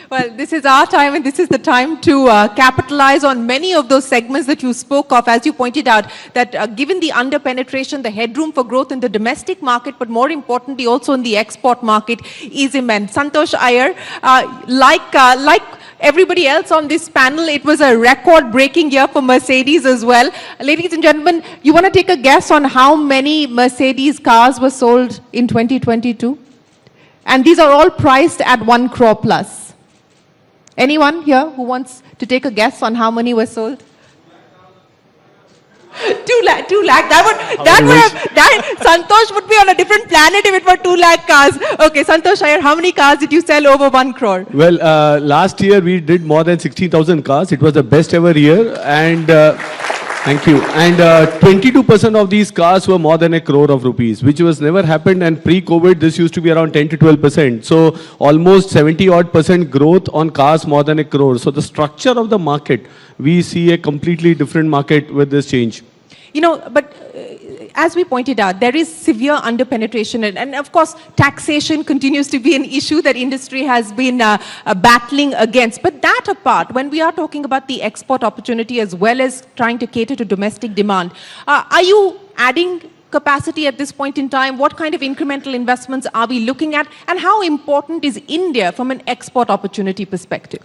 Well, this is our time, and this is the time to capitalize on many of those segments that you spoke of, as you pointed out, that given the under-penetration, the headroom for growth in the domestic market, but more importantly also in the export market, is immense. Santosh, Iyer, like everybody else on this panel, it was a record-breaking year for Mercedes as well. Ladies and gentlemen, you want to take a guess on how many Mercedes cars were sold in 2022? And these are all priced at 1 crore plus. Anyone here who wants to take a guess on how many were sold? 2 lakh. Santosh would be on a different planet if it were 2 lakh cars. Okay, Santosh, Iyer, how many cars did you sell over 1 crore? Well, last year we did more than 60,000 cars. It was the best ever year, and thank you. And 22% of these cars were more than 1 crore of rupees, which was never happened. And pre-COVID, this used to be around 10 to 12%. So almost 70% growth on cars more than 1 crore. So the structure of the market, we see a completely different market with this change. You know, but as we pointed out, there is severe under-penetration, and of course, taxation continues to be an issue that industry has been battling against. But that apart, when we are talking about the export opportunity as well as trying to cater to domestic demand, are you adding capacity at this point in time? What kind of incremental investments are we looking at? And how important is India from an export opportunity perspective?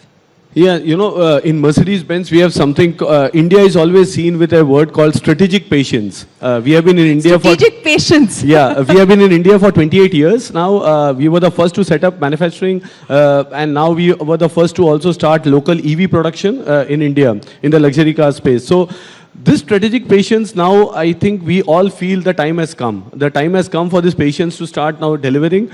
Yeah, you know, in Mercedes-Benz, we have something, India is always seen with a word called strategic patience. We have been in India strategic patience. Yeah, we have been in India for 28 years now. We were the first to set up manufacturing, and now we were the first to also start local EV production in India, in the luxury car space. So this strategic patience, now I think we all feel the time has come. The time has come for this patience to start now delivering.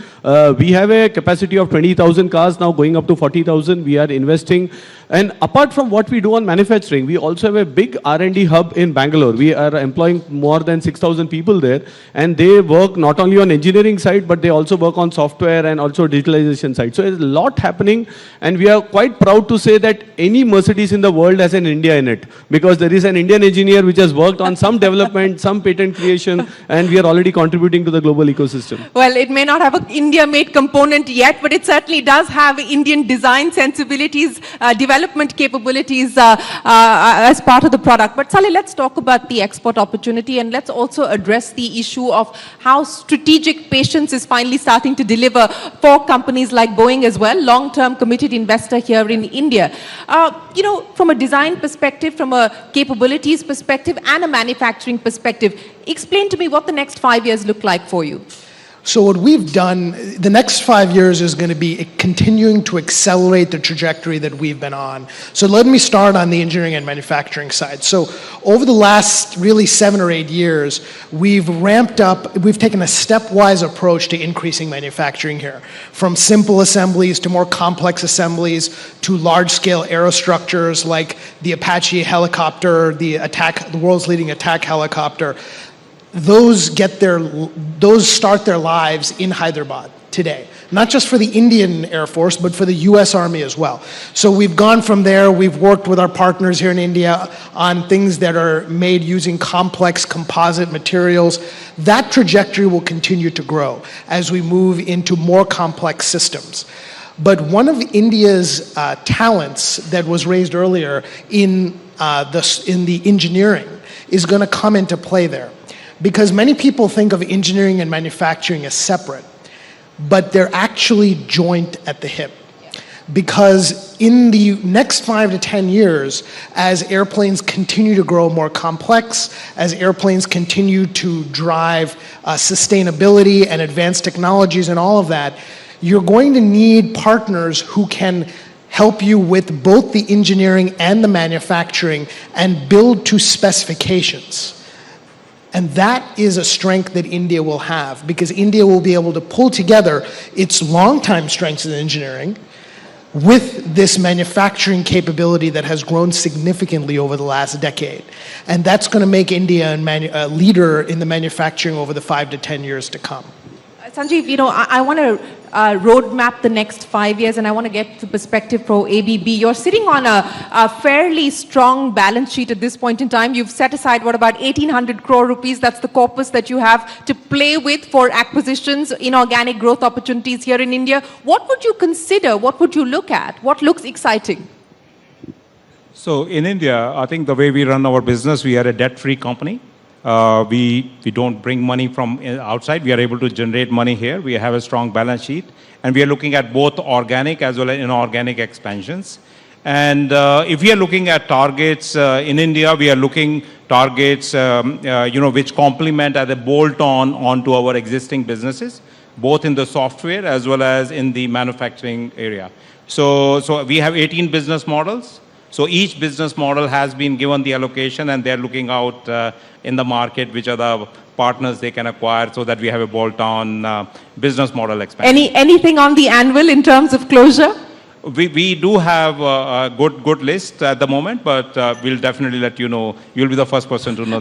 We have a capacity of 20,000 cars now going up to 40,000. We are investing. And apart from what we do on manufacturing, we also have a big R&D hub in Bangalore. We are employing more than 6,000 people there. And they work not only on engineering side, but they also work on software and also digitalization side. So there's a lot happening. And we are quite proud to say that any Mercedes in the world has an India in it. Because there is an Indian engineer which has worked on some development, some patent creation, and we are already contributing to the global ecosystem. Well, it may not have an India-made component yet, but it certainly does have Indian design sensibilities, development capabilities as part of the product. But Saleh, let's talk about the export opportunity, and let's also address the issue of how strategic patience is finally starting to deliver for companies like Boeing as well, long-term committed investor here in India. You know, from a design perspective, from a capabilities perspective, and a manufacturing perspective, explain to me what the next 5 years look like for you. So what we've done, the next 5 years is going to be continuing to accelerate the trajectory that we've been on. So let me start on the engineering and manufacturing side. So over the last really 7 or 8 years, we've ramped up, we've taken a stepwise approach to increasing manufacturing here. From simple assemblies to more complex assemblies to large-scale aerostructures like the Apache helicopter, the world's leading attack helicopter. Those start their lives in Hyderabad today. Not just for the Indian Air Force, but for the US Army as well. So we've gone from there, we've worked with our partners here in India on things that are made using complex composite materials. That trajectory will continue to grow as we move into more complex systems. But one of India's talents that was raised earlier in the engineering is going to come into play there. Because many people think of engineering and manufacturing as separate, but they're actually joint at the hip. Because in the next 5 to 10 years, as airplanes continue to grow more complex, as airplanes continue to drive sustainability and advanced technologies and all of that, you're going to need partners who can help you with both the engineering and the manufacturing and build to specifications. And that is a strength that India will have, because India will be able to pull together its long-time strengths in engineering with this manufacturing capability that has grown significantly over the last decade. And that's going to make India a leader in the manufacturing over the 5 to 10 years to come. Sanjeev, you know, I want to roadmap the next 5 years? And I want to get the perspective for ABB. You're sitting on a fairly strong balance sheet at this point in time. You've set aside, what, about 1,800 crore rupees? That's the corpus that you have to play with for acquisitions, inorganic growth opportunities here in India. What would you consider? What would you look at? What looks exciting? So in India, I think the way we run our business, we are a debt-free company. We don't bring money from outside. We are able to generate money here. We have a strong balance sheet. And we are looking at both organic as well as inorganic expansions. And if we are looking at targets in India, we are looking targets which complement as a bolt-on onto our existing businesses, both in the software as well as in the manufacturing area. So we have 18 business models. So each business model has been given the allocation, and they're looking out in the market which are the partners they can acquire, so that we have a bolt-on business model expansion. Anything on the anvil in terms of closure? We do have a good list at the moment, but we'll definitely let you know. You'll be the first person to know.